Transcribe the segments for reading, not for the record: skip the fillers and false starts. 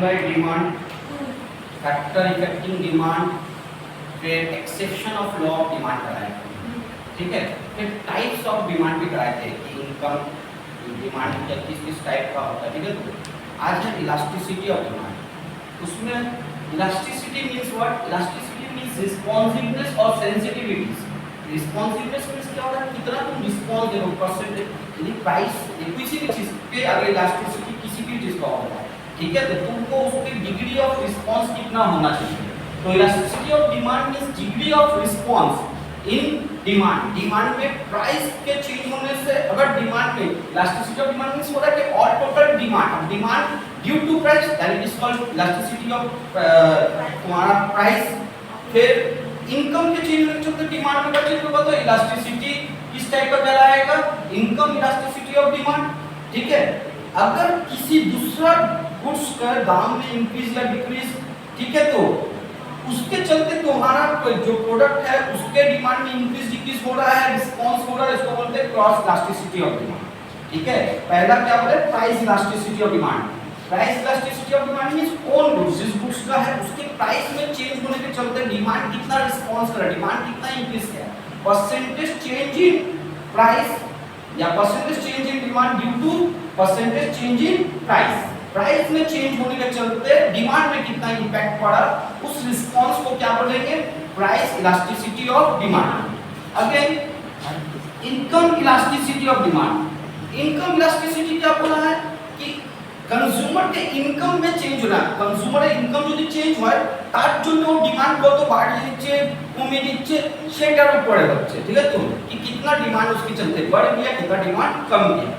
by demand, factor affecting demand, फिर exception of law of demand कराए, ठीक है। फिर टाइप्स ऑफ डिमांड भी कराए थे कि इनकम डिमांड किस किस टाइप का होता है, ठीक है। तो आज है इलास्टिसिटी ऑफ डिमांड। उसमें elasticity means what? Elasticity means responsiveness और सेंसिटिविटीज। रिस्पॉन्सिवनेस मींस क्या होता है, कितना तुम रिस्पॉन्स दे रहे हो, परसेंटेज, यानी प्राइस किसी भी चीज पे अगर इलास्टिसिटी किसी भी चीज का होता है, ठीक है, तो तुमको उसकी डिग्री ऑफ रिस्पांस कितना होना चाहिए। तो elasticity of demand means degree of response in demand. Demand में प्राइस के चेंज होने से अगर डिमांड में इलास्टिसिटी ऑफ डिमांड मींस हो रहा है कि all total demand, demand due to price, that is called elasticity of तुम्हारा प्राइस। फिर इनकम के चेंज होने से डिमांड में चेंज होगा तो इलास्टिसिटी किस टाइप का कहलाएगा? इनकम इलास्टिसिटी ऑफ डिमांड, ठीक है। अगर किसी दूसरा गुड्स का दाम में इंक्रीज या डिक्रीज, ठीक है, तो उसके चलते तुम्हारा जो प्रोडक्ट है उसके डिमांड में इंक्रीज डिक्रीज हो रहा है, रिस्पांस हो रहा है, इसको बोलते हैं क्रॉस इलास्टिसिटी ऑफ डिमांड, ठीक है। पहला क्या बोले? Price elasticity of demand. Price elasticity of demand means on goods, जिस गुड्स का है उसके प्राइस में चेंज होने के चलते डिमांड कितना रिस्पांस कर रहा है, डिमांड कितना इंक्रीज किया, परसेंटेज चेंज इन प्राइस या percentage change in demand due to percentage change in price. Price में चेंज होने के चलते डिमांड में कितना इंपैक्ट पड़ा, उस रिस्पांस को क्या बोलेंगे? Price elasticity of demand. Again income elasticity of demand. Income elasticity क्या बोला है कि कंज्यूमर के इनकम में चेंज हो रहा है, कंज्यूमर इनकम যদি চেঞ্জ হয় তার জন্য ডিমান্ড কত বাড়িয়ে দিচ্ছে কমিয়ে দিচ্ছে সেটার উপরে হচ্ছে, ঠিক আছে। তো कि कितना डिमांड उसके चलते बढ़ गया, कितना डिमांड कम गया।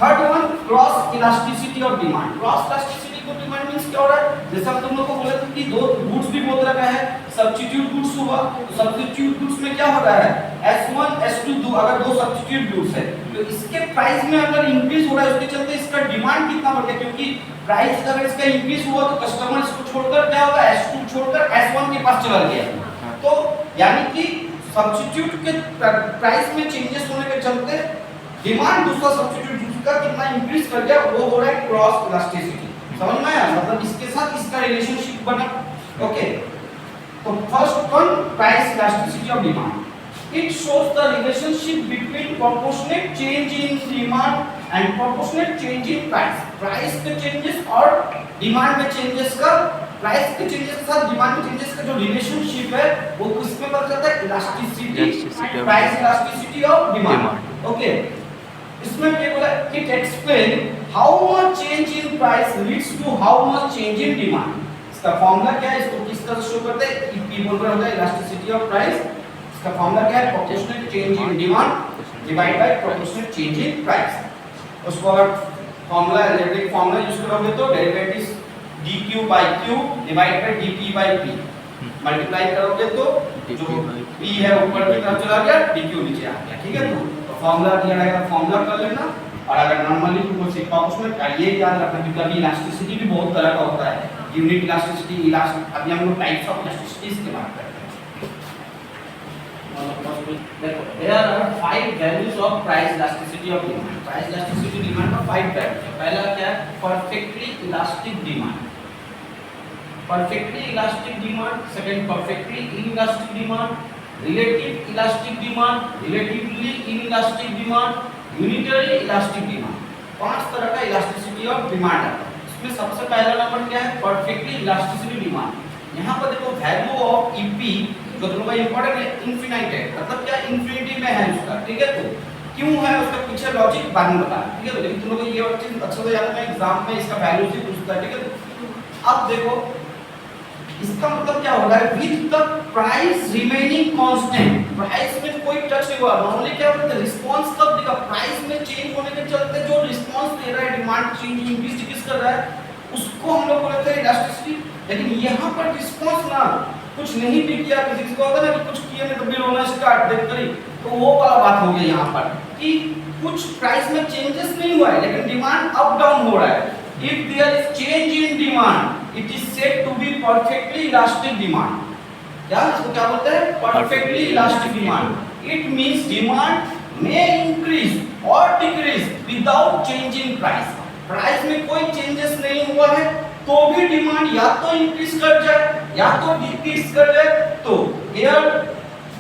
Third one cross elasticity of demand. Cross elasticity of demand means क्या हो रहा है? जैसे हम तुम लोग को बोले थे कि दो गुड्स भी बोल रखा है, सब्स्टिट्यूट गुड्स हुआ, तो सब्स्टिट्यूट गुड्स में क्या हो रहा है? S1 S2 दो, अगर दो सब्स्टिट्यूट गुड्स है तो इसके प्राइस में अगर इंक्रीज हो रहा है उसके चलते इसका डिमांड कितना बढ़ गया, क्योंकि प्राइस अगर इसका इंक्रीज हुआ तो कस्टमर इसको छोड़कर क्या होगा? S2 छोड़कर S1 के पास चला गया। तो यानी कि सब्स्टिट्यूट के प्राइस में चेंजेस होने के चलते डिमांड दूसरा सब्स्टिट्यूट का कितना इंक्रीज कर गया, वो हो रहा है क्रॉस इलास्टिसिटी। समझ में आया? मतलब इसके साथ इसका रिलेशनशिप बना। ओके, तो first one price elasticity of demand. It shows the relationship between proportionate change in demand and proportionate change in price. Price के चेंजेस और डिमांड में चेंजेस का, प्राइस के चेंजेस के साथ डिमांड में चेंजेस का जो रिलेशनशिप है वो किसमें पता चलता है? Elasticity, price elasticity of demand. Okay, इसमें क्या बोला? It explain how much change in price leads to how much change in demand. इसका फार्मूला क्या है? इसको किस तरह शो करते हैं? ईपी बोल रहा होता है इलास्टिसिटी ऑफ प्राइस। इसका फार्मूला क्या है? Proportional change in demand divide by proportional change in price. उसको अगर फार्मूला एलजेब्रिक फार्मूला यूज करोगे तो derivative dq by q divide by dp by p, multiply करोगे तो जो p है ऊपर की तरफ चला गया, dq नीचे आ गया, ठीक है। तो फार्मूला दिया रहेगा, फार्मूला कर लेना। और अगर नॉर्मली तुमको सिर्फ प्रोपोर्शनल ये याद रखना कि कभी इलास्टिसिटी भी बहुत तरह का होता है, यूनिट इलास्टिसिटी, इलास्टिक, अभी हम लोग टाइप्स ऑफ इलास्टिसिटीज की बात करते हैं। देखो there are 5 values of price elasticity of demand. Price elasticity demand का 5 वैल्यूज है। पहला क्या है? Perfectly elastic demand, perfectly elastic demand. Second, perfectly inelastic demand. Relative elastic demand, relatively inelastic demand, unitary elastic demand। 5 तरह का elasticity of demand है। इसमें सबसे पहला नंबर क्या है? Perfectly elasticity demand. यहाँ पर देखो वैल्यू ऑफ ईपी जो तुम्हारा इंपॉर्टेंट है, इनफिनाइट है, मतलब क्या इन्फिनिटी में है उसका, ठीक है। तो क्यों है उसका पीछे लॉजिक बाद में बता, ठीक है। तो लेकिन तुम लोग ये चीज अच्छे से याद है, एग्जाम में इसका वैल्यू से पूछता है, ठीक है। अब देखो इसका मतलब क्या हो रहा है? With the price remaining constant, price में कोई टच नहीं हुआ। नॉर्मली क्या होता है? रिस्पांस कब देगा? प्राइस में चेंज होने के चलते जो रिस्पांस दे रहा है, डिमांड चेंज इंक्रीज डिक्रीज कर रहा है, उसको हम लोग बोलते हैं इलास्टिसिटी। लेकिन यहाँ पर रिस्पांस ना कुछ नहीं भी किया, किसी को होता है ना कि कुछ किया नहीं तो बिल होना स्टार्ट देख करी, तो वो वाला बात हो गई यहाँ पर कि कुछ प्राइस में चेंजेस नहीं हुआ है लेकिन डिमांड अप डाउन हो रहा है। If there is change in demand, it is said to be perfectly elastic demand. क्या इसको क्या बोलते हैं? Perfectly elastic demand. It means demand may increase or decrease without change in price. Price में कोई changes नहीं हुआ है तो भी डिमांड या तो इंक्रीज कर जाए या तो डिक्रीज कर जाए, तो here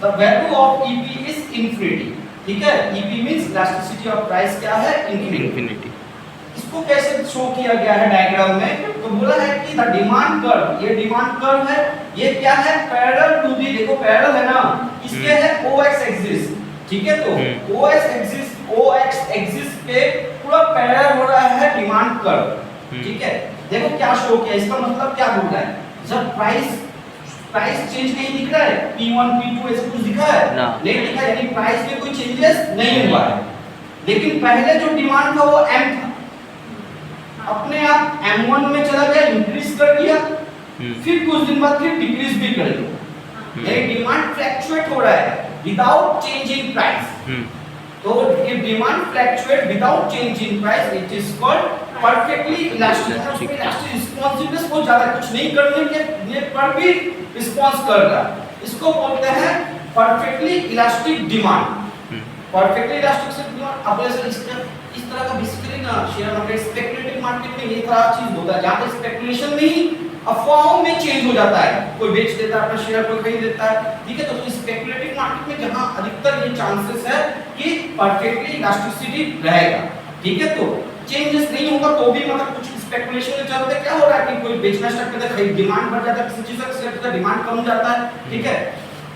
the value of EP is infinity. ठीक है, EP means elasticity of price क्या है, इंफिनिटी। इसको कैसे शो किया गया है डायग्राम में, तो बोला है कि द डिमांड कर्व, ये डिमांड कर्व है, ये क्या है, पैरेलल टू दी, देखो पैरेलल है ना, इसके है ओएक्स एक्सिस। ठीक है, तो ओएक्स एक्सिस पे पूरा पैरेलल हो रहा है डिमांड कर्व। ठीक है, देखो क्या शो किया, इसका मतलब क्या बोल रहा है, जब प्राइस चेंज नहीं दिख रहा है, P1 P2 ऐसे कुछ दिखा है नहीं दिखा, यानी प्राइस में कोई चेंजेस नहीं हुआ है। लेकिन पहले जो डिमांड था वो M था, अपने आप M1 में चला गया, इंक्रीज कर दिया, फिर कुछ दिन बाद फिर डिक्रीज भी कर दिया, यानी डिमांड फ्लक्चुएट हो रहा है विदाउट चेंज इन प्राइस। तो if demand fluctuate without change in price, it is called perfectly elastic। उसमें elastic responsiveness बहुत ज्यादा, कुछ नहीं करने के पर भी रिस्पांस कर रहा है, इसको बोलते हैं perfectly elastic demand। perfectly elastic से डिमांड अब ऐसे इस तरह का बेसिकली ना शेयर मार्केट, स्पेकुलेटिव मार्केट में ये तरह चीज होता है, जहां पे स्पेकुलेशन में ही अफवाहों में चेंज हो जाता है, कोई बेच देता है अपना शेयर, कोई खरीद देता है। ठीक है, तो स्पेकुलेटिव मार्केट में जहां अधिकतर ये चांसेस है कि परफेक्टली इलास्टिसिटी रहेगा। ठीक है, तो चेंजेस नहीं होगा तो भी मतलब कुछ स्पेकुलेशन के चलते क्या हो रहा है कि कोई बेचना स्टार्ट करता है, डिमांड बढ़ जाता है, किसी चीज का शेयर का डिमांड कम जाता है। ठीक है,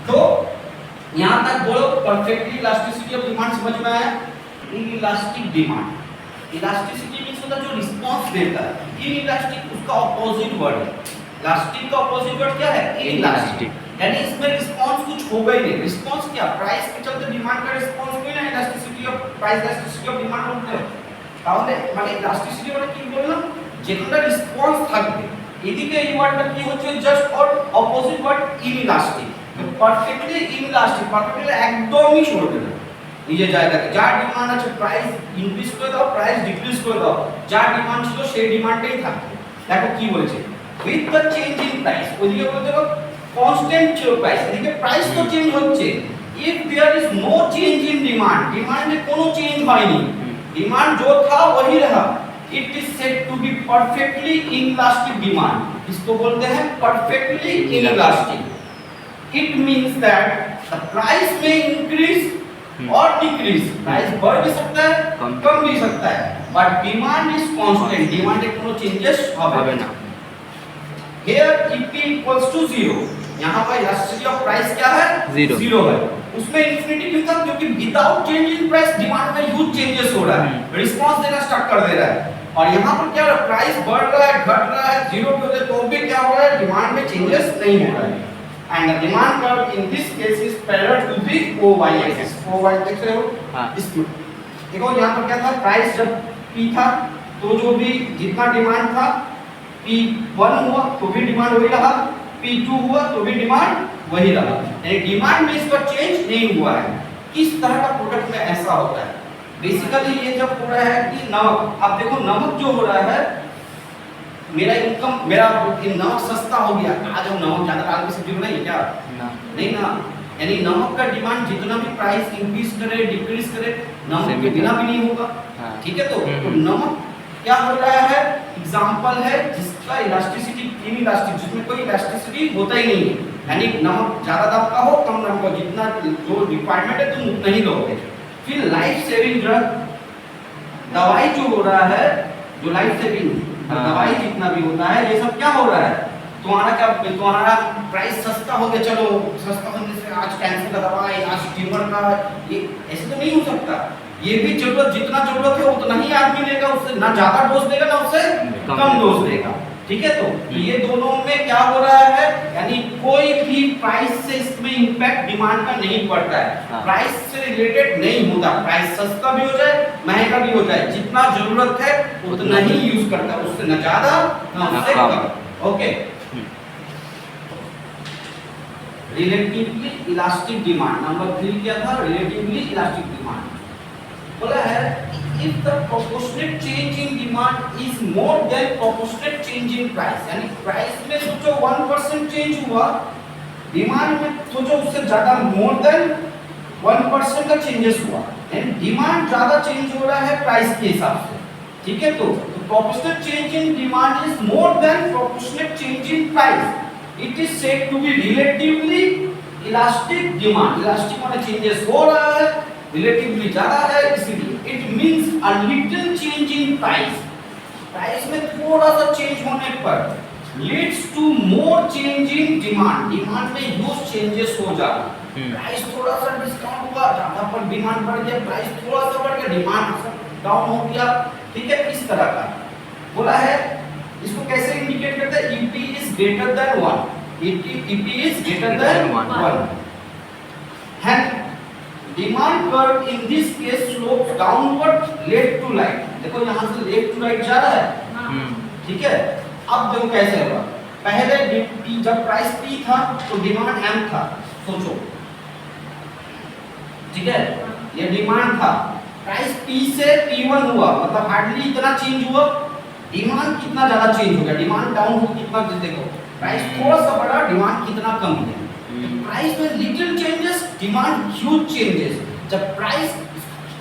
तो यहां तक बोलो परफेक्टली इलास्टिसिटी ऑफ डिमांड समझ में आया। इलास्टिक डिमांड, इलास्टिसिटी मींस होता है जो रिस्पांस देता है, इनइलास्टिक उसका ऑपोजिट वर्ड है। इलास्टिक का ऑपोजिट वर्ड क्या है, इनइलास्टिक, यानी इसमें रिस्पांस कुछ होगा ही नहीं। रिस्पांस क्या, प्राइस के चलते डिमांड का रिस्पांस कोई ना, elasticity of price, elasticity of demand बोलते हैं। তাহলে মানে ইলাস্টিসিটি মানে কি বললাম, যেটা রেসপন্স থাকবে, এদিকে এই ওয়ার্ডটা কি হচ্ছে, just or opposite word inelastic. Perfectly inelastic, perfectly একদমই সরবে না নিজের জায়গাতে, যার ডিমান্ড আছে প্রাইস ইনক্রিজ করে দাও, প্রাইস ডিক্রিজ করে দাও, যার ডিমান্ড ছিল সেই ডিমান্ডটাই থাকবে। দেখো কি বলেছে, with the change in price, ওইদিকে বলতে হবে কনস্ট্যান্ট ছিল প্রাইস, এদিকে প্রাইস তো চেঞ্জ হচ্ছে। If there is no change in demand, ডিমান্ডে কোনো চেঞ্জ হয়নি, डिमांड जो था वही रहा, it is said to be perfectly inelastic demand. इसको बोलते हैं perfectly inelastic. It means that the price में इंक्रीज और डिक्रीज, प्राइस बढ़ भी सकता है कम भी सकता है, but demand is constant, demand में कोनो चेंजेस होवे ना। हियर ईपी इक्वल्स टू 0, यहां पर इलास्टिसिटी ऑफ प्राइस क्या है, 0 है। उसमें इंफिनिटी क्यों था, क्योंकि without change in price demand में ह्यूज चेंजेस हो रहा है, रिस्पांस देना स्टार्ट कर दे रहा है। और यहां पर क्या हो रहा है, प्राइस बढ़ रहा है, घट रहा है, 0 पे होते तो भी क्या हो रहा है, डिमांड में चेंजेस नहीं हो रहा है। And the demand curve in this case is parallel to the OY axis. OY देख रहे हो, इसमें देखो यहां पर क्या था, प्राइस जब P था तो जो भी जितना डिमांड था, P1 हुआ तो भी डिमांड वही रहा, P2 हुआ तो भी डिमांड वही रहा, यानी डिमांड में इसका चेंज नहीं हुआ है। किस तरह का प्रोडक्ट में ऐसा होता है, बेसिकली ये जब हो रहा है कि नमक, अब देखो नमक जो हो रहा है, मेरा इनकम, मेरा नमक सस्ता हो गया, आज हम नमक ज्यादा डाल के सब्जी बनाएंगे क्या, नहीं ना, यानी नमक का डिमांड जितना भी प्राइस इंक्रीज करे डिक्रीज करे, नमक के बिना भी नहीं होगा। ठीक है, तो नमक क्या हो रहा है, एग्जांपल है जिसका इलास्टिसिटी इनइलास्टिक, जिसमें कोई इलास्टिसिटी होता ही नहीं है, यानी नमक ज्यादा दाम का हो कम दाम का, जितना जो रिक्वायरमेंट है तुम उतना ही लोगे। फिर लाइफ सेविंग ड्रग, दवाई जो हो रहा है, जो लाइफ सेविंग दवाई जितना भी होता है, ये सब क्या हो रहा है, तुम्हारा प्राइस सस्ता हो गया, चलो सस्ता होने से आज कैंसर का दवाई, आज ट्यूमर का, ये ऐसे तो नहीं हो सकता। ये भी जरूरत, जितना जरूरत है उतना ही आदमी लेगा, उससे ना ज्यादा डोज देगा ना उससे कम डोज देगा। ठीक है, तो ये दोनों में क्या हो रहा है, यानी कोई भी प्राइस से इसमें इंपैक्ट डिमांड का नहीं पड़ता है, प्राइस से रिलेटेड नहीं होता, प्राइस सस्ता भी हो जाए महंगा भी हो जाए, जितना जरूरत है उतना ही यूज करता है, उससे ना ज्यादा ना उससे कम। Okay, relatively elastic demand, number 3 क्या था, रिलेटिवली इलास्टिक डिमांड। बोला है if the proportionate change in demand is more than proportionate change in price, यानी प्राइस में सोचो 1% चेंज हुआ, डिमांड में सोचो उससे ज्यादा मोर देन 1% का चेंजेस हुआ, यानी डिमांड ज्यादा चेंज हो रहा है प्राइस के हिसाब से। ठीक है, तो proportionate change in demand is more than price, it is said to be relatively elastic demand. Elastic माने changes हो रहा है, relatively ज़्यादा है, इसलिए it means a little change in price. Price में थोड़ा सा change होने पर leads to more change in demand. Demand में huge changes हो जाना. Price थोड़ा सा discount हुआ, ज़्यादा पर demand बढ़ गया, price थोड़ा सा बढ़ गया, demand डाउन हो गया, ठीक है, इस तरह का बोला है। इसको कैसे इंडिकेट करते हैं? EP is greater than 1. EP is greater than 1. And demand curve in this case slopes downward left to right. देखो यहाँ से left to right जा रहा है, ठीक है। अब देखो कैसे होगा। पहले P जब प्राइस P था तो डिमांड M था, सोचो, ठीक है, ये डिमांड था। प्राइस P से P1 हुआ, मतलब हार्डली इतना चेंज हुआ। डिमांड कितना ज्यादा चेंज हो गया, डिमांड डाउन हो कितना, देखो प्राइस थोड़ा सा बढ़ा, डिमांड कितना कम है। प्राइस में little changes, demand huge changes. जब प्राइस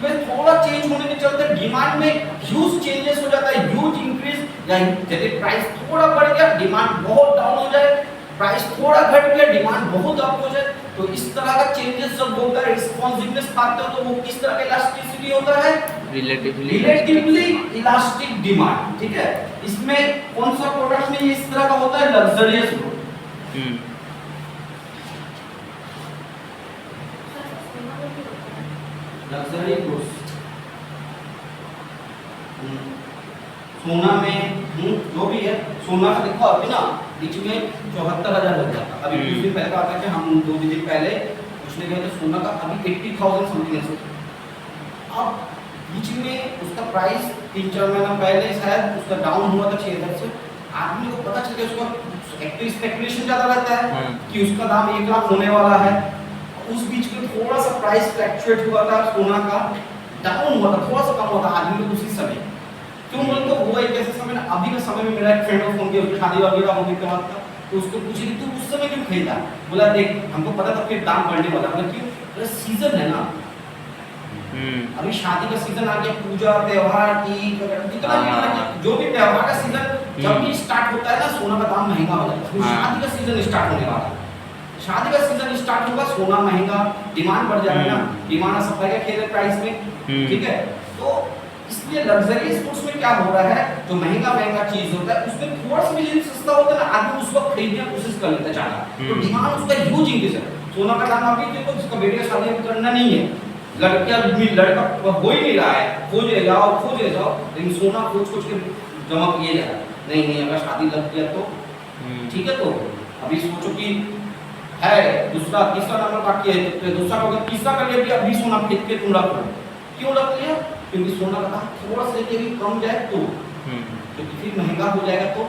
में थोड़ा चेंज होने के चलते डिमांड में ह्यूज चेंजेस हो जाता है, ह्यूज इंक्रीज, या यदि प्राइस थोड़ा बढ़ गया डिमांड बहुत डाउन हो जाए, प्राइस थोड़ा घट गया डिमांड बहुत अप हो जाए। तो इस तरह का चेंजेस जब होता है, रिस्पांसिवनेस पाते हो, तो वो किस तरह का इलास्टिसिटी होता है? रिलेटिवली इलास्टिक डिमांड, ठीक है। इसमें कौन सा प्रोडक्ट में इस तरह का होता है? Luxurious good. लग्जरी गुड्स, सोना में जो भी है, सोना का देखो अभी ना बीच में 74,000 लग जाता। अभी कुछ दिन पहले आता है, हम 2 दिन पहले पूछने गए तो सोना का अभी 80,000 समथिंग है। अब बीच में उसका प्राइस 3-4 महीना पहले शायद उसका डाउन हुआ था 6,000 से। आदमी को पता चल गया, उसका एक्टिव स्पेकुलेशन ज़्यादा रहता है कि उसका दाम 1 लाख होने वाला है। उस बीच में थोड़ा सा प्राइस फ्लक्चुएट हुआ था, सोना का डाउन हुआ था, थोड़ा सा कम हुआ था आदमी को उसी समय। क्यों बोल तो हुआ एक ऐसे समय ना, अभी के समय में मेरा एक फ्रेंड को फोन किया, उसकी शादी वगैरह होने के बाद था, तो उसको पूछी कि तू उस समय क्यों खरीदा? बोला देख हमको पता था कि दाम बढ़ने वाला है। क्यों? बोला सीजन है ना, अभी शादी का सीजन आ गया, पूजा त्योहार ईद कितना जो भी त्योहार का सीजन जब भी स्टार्ट होता है ना, सोना का दाम महंगा हो जाता है। शादी का सीजन स्टार्ट होने वाला है, शादी का सीजन स्टार्ट होगा, सोना महंगा, डिमांड बढ़ जाएगा ना, डिमांड और सप्लाई का खेल है प्राइस में, ठीक है। तो इसलिए लग्जरियस गुड्स में क्या हो रहा है, जो महंगा चीज होता है उसमें थोड़ा सा भी सस्ता होता है ना, आदमी उस वक्त खरीदने की कोशिश कर लेता है ज्यादा, तो डिमांड उसका ह्यूज इंक्रीज है। सोना का दाम अभी देखो, जिसका बेटे का शादी करना नहीं है, लड़का हो ही नहीं रहा है, खोज ले जाओ, लेकिन सोना खोज के जमा किए जा रहा है। नहीं अगर शादी लग गया तो ठीक है। तो अभी सोचो कि है दूसरा तीसरा नंबर बाकी है, तो दूसरा को अगर तीसरा कर लिया, अभी सोना फेंक के तुम रख लो। क्यों रख लिया? क्योंकि सोना का दाम थोड़ा सा यदि कम जाए तो, क्योंकि फिर महंगा हो जाएगा तो,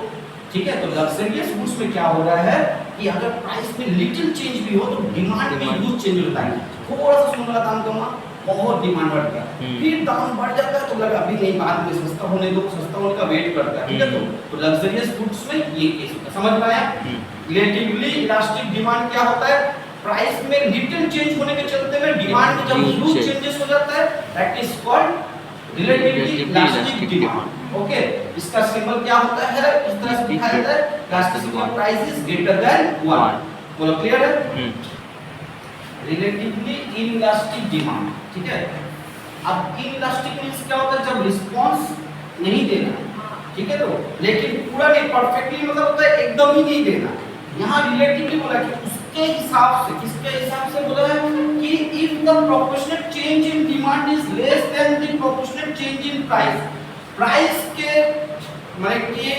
ठीक है। तो लग्जरियस गुड्स में क्या हो रहा है कि अगर प्राइस में लिटिल चेंज भी हो तो डिमांड में ह्यूज चेंज होता है। थोड़ा सा सोना का दाम कमा, बहुत डिमांड बढ़ गया, फिर दाम बढ़ जाता है तो लगा अभी नहीं, बाद में सस्ता होने दो, सस्ता होने का वेट करता है, ठीक है। तो लग्जरियस गुड्स में ये केस होता है, समझ में आया? रिलेटिवली इलास्टिक डिमांड क्या होता है? प्राइस में लिटिल चेंज होने के चलते में डिमांड में जब ह्यूज चेंजेस हो जाता है, that is called relatively elastic demand. Okay, इसका सिंबल क्या होता है? इस तरह से दिखाया जाता है, elasticity of price is greater than 1। बोलो क्लियर है? रिलेटिवली इनइलास्टिक डिमांड, ठीक है। अब इनइलास्टिक मींस क्या होता है? जब रिस्पांस नहीं देना, ठीक है, तो लेकिन पूरा नहीं, परफेक्टली मतलब होता है एकदम ही नहीं देना। यहाँ रिलेटिवली बोला कि उसके हिसाब से, किसके हिसाब से बोला है कि if the proportional change in demand is less than the proportional change in price. Price के मतलब कि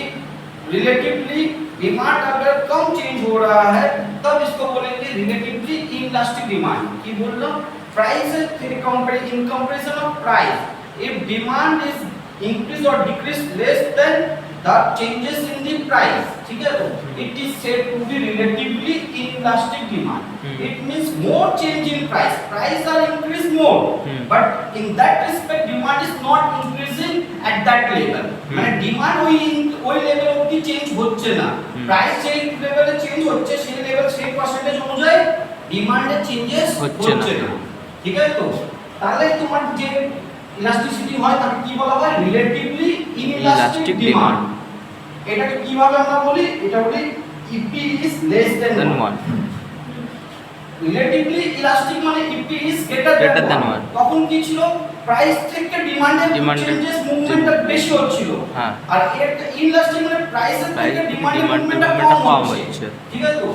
रिलेटिवली डिमांड अगर कम चेंज हो रहा है तब इसको बोलेंगे रिलेटिवली इनइलास्टिक डिमांड। की बोल लो price in comparison of price, if demand is increase or decrease less than the changes in the price, ठीक है। तो it is said to be relatively inelastic demand. It means more change in price are increased more, but in that respect demand is not increasing at that level. মানে demand ওই level অবধি change হচ্ছে না, price যে লেভেলে change হচ্ছে সেই level সেই পার্সেন্টেজ অনুযায়ী ডিমান্ডে চেঞ্জেস হচ্ছে না, ঠিক আছে। তো তাহলে তোমার যে ইলাস্টিসিটি হয় তাকে কি বলা হয়? Relatively inelastic demand. এটাকে কিভাবে আমরা বলি? এটা বলি EP is less than then 1 1 relatively elastic মানে EP is greater than 1 তখন কি ছিল প্রাইস থেকে ডিমান্ডের চেঞ্জেস মুভমেন্টটা বেশি হচ্ছিল হ্যাঁ আর এর ইলাস্টিক মানে প্রাইসের থেকে ডিমান্ডের মুভমেন্টটা কম হচ্ছে ঠিক আছে তো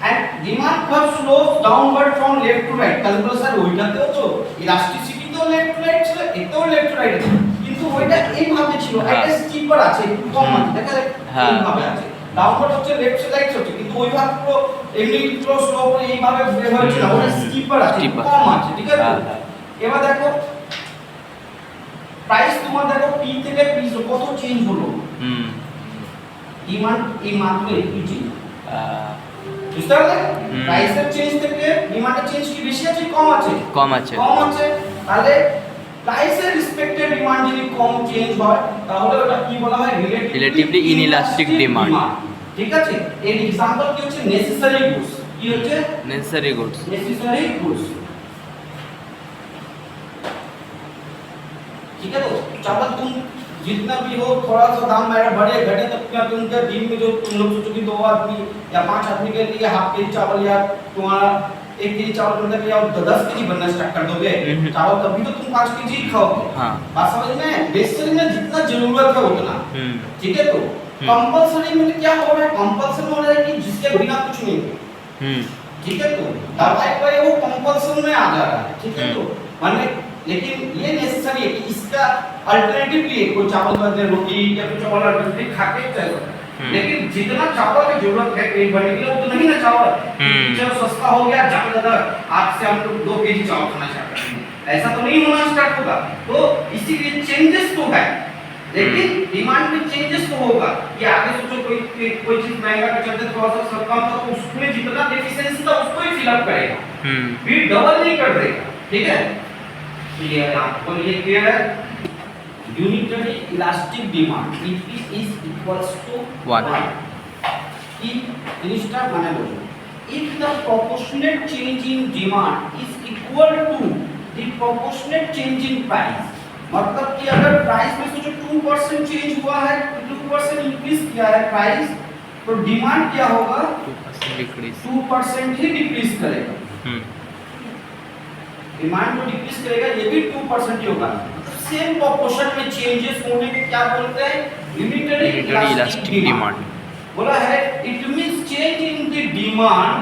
and demand curve slows downward from left to right তাহলে বলো স্যার ওইটাতেও তো ইলাস্টিসিটি তো লেফট টু রাইট ছিল এটাও লেফট টু রাইট কিন্তু ওইটা এইভাবে ছিল এটা স্টিপার আছে একটু কম আছে দেখা যায় এইভাবে আছে ডাউনওয়ার্ড হচ্ছে লেফট টু রাইট হচ্ছে কিন্তু ওইভাবে পুরো এমনি পুরো স্লো করে এইভাবে বের হচ্ছে না ওটা স্টিপার আছে কম আছে ঠিক আছে এবার দেখো প্রাইস তোমার দেখো P থেকে P কত চেঞ্জ হলো ডিমান্ড এই মাত্র একটু চেঞ্জ বুঝতে পারলে প্রাইসের চেঞ্জ থেকে ডিমান্ডের চেঞ্জ কি বেশি আছে কম আছে কম আছে তাহলে প্রাইসের রেসপেক্টে ডিমান্ড যদি কম চেঞ্জ হয় তাহলে ওটা কি বলা হয় রিলেটিভলি ইনইলাস্টিক ডিমান্ড ঠিক আছে এর एग्जांपल কি হচ্ছে নেসেসারি গুডস কি হচ্ছে नेसेसरी गुड्स ठीक है तो चावल तुम जितना भी हो थोड़ा सा दाम मेरा बढ़े घटे तो क्या तुमके दिन में जो तुम लोग सोचो कि 2 आदमी या 5 आदमी के लिए हाफ केजी चावल या तुम्हारा 1 केजी चावल बनता है या 10 केजी बनना स्टार्ट कर दोगे चावल तभी तो तुम 5 केजी खाओगे हाँ बात समझ में बेसिकली में जितना जरूरत है उतना ठीक है तो कंपल्सरी में क्या हो रहा है कंपल्सरी हो रहा है कि जिसके बिना कुछ नहीं ठीक है तो दवाई पर वो कंपल्सन में आ जा रहा है ठीक है तो माने लेकिन ये नेसेसरी है कि इसका अल्टरनेटिव भी है कोई चावल बदले रोटी या फिर चावल अल्टरनेटिव खाते चलो लेकिन जितना चावल की जरूरत है पेट भरने के लिए उतना ही ना चावल चलो सस्ता हो गया ज्यादा आज से हम लोग 2 केजी चावल खाना स्टार्ट करेंगे ऐसा तो नहीं होना स्टार्ट होगा तो इसीलिए चेंजेस तो है लेकिन डिमांड में चेंजेस तो होगा कि आगे सोचो कोई चीज महंगा के चलते थोड़ा सा सब कम था तो उसमें जितना डेफिशिएंसी था उसको ही फिल अप करेगा फिर डबल नहीं कर देगा ठीक है क्लियर है आपको ये क्लियर है unitary elastic demand EP is equals to 1 if जिनिसটা মানে বলো if the proportionate change in demand is equal to the proportionate change in price मतलब कि अगर प्राइस में सोचो 2% चेंज हुआ है 2% इंक्रीज किया है प्राइस तो डिमांड क्या होगा 2% डिक्रीज 2% ही डिक्रीज करेगा डिमांड को डिक्रीज करेगा ये भी 2% ही होगा मतलब सेम प्रोपोर्शन में चेंजेस होने के क्या बोलते हैं यूनिटरी इलास्टिक डिमांड बोला है it means change in the demand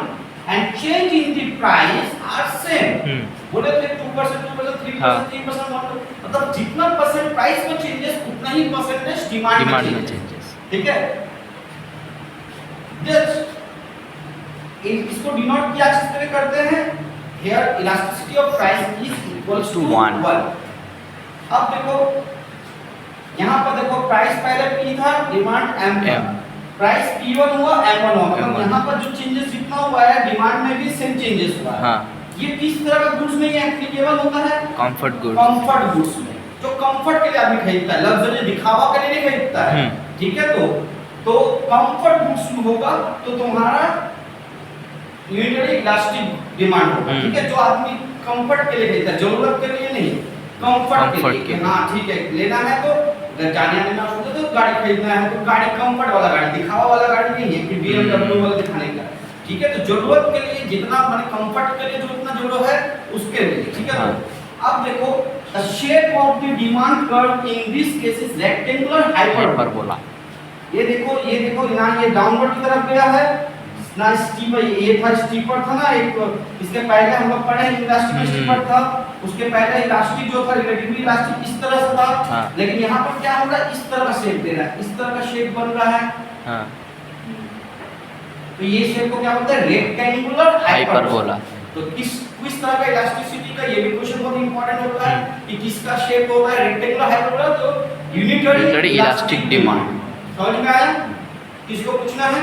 and change in the price are same बोले थे 2% 3% मतलब जितना परसेंट प्राइस में चेंजेस उतना ही परसेंटेज डिमांड में चेंजेस ठीक है जस्ट इसको डिनोट क्या चीज पे करते हैं here elasticity of price is equals to 1 अब देखो यहाँ पर देखो प्राइस पहले P था डिमांड M था प्राइस P1 हुआ M1 हुआ मतलब यहाँ पर जो चेंजेस जितना हुआ है डिमांड में भी सेम चेंजेस हुआ है ये किस तरह का गुड्स में ये एप्लीकेबल होता है कंफर्ट गुड्स में जो कंफर्ट के लिए आदमी खरीदता है लग्जरी दिखावा के लिए नहीं खरीदता है ठीक है तो कंफर्ट गुड्स में होगा तो तुम्हारा यूनिटरी इलास्टिक डिमांड होगा ठीक है जो आदमी कंफर्ट के लिए खरीदता है जरूरत के लिए नहीं कंफर्ट के लिए हाँ ठीक है लेना है तो जाने आने में होता तो गाड़ी खरीदना है तो गाड़ी कंफर्ट वाला गाड़ी दिखावा वाला गाड़ी नहीं है कि BMW वाला दिखाने का ठीक है तो जरूरत के लिए जितना माने कंफर्ट के लिए जो इतना जरूरत है उसके लिए ठीक है अब देखो the shape of the demand curve in this case is rectangular hyperbola ये देखो यहाँ ये डाउनवर्ड की तरफ गया है ना स्टीपर ये था स्टीपर था ना एक इसके पहले हम लोग पढ़े इलास्टिक स्टीपर था उसके पहले इलास्टिक जो था रिलेटिवली इलास्टिक इस तरह से था लेकिन यहाँ पर क्या हो रहा है इस तरह का शेप दे रहा है इस तरह का शेप बन रहा है तो ये शेप को क्या बोलते हैं रेक्टेंगुलर हाइपरबोला तो किस तरह का इलास्टिसिटी का ये भी क्वेश्चन बहुत इंपॉर्टेंट होता है कि किसका शेप होगा रेक्टेंगुलर हाइपरबोला तो यूनिटरी इलास्टिक डिमांड समझ में आया किसको पूछना है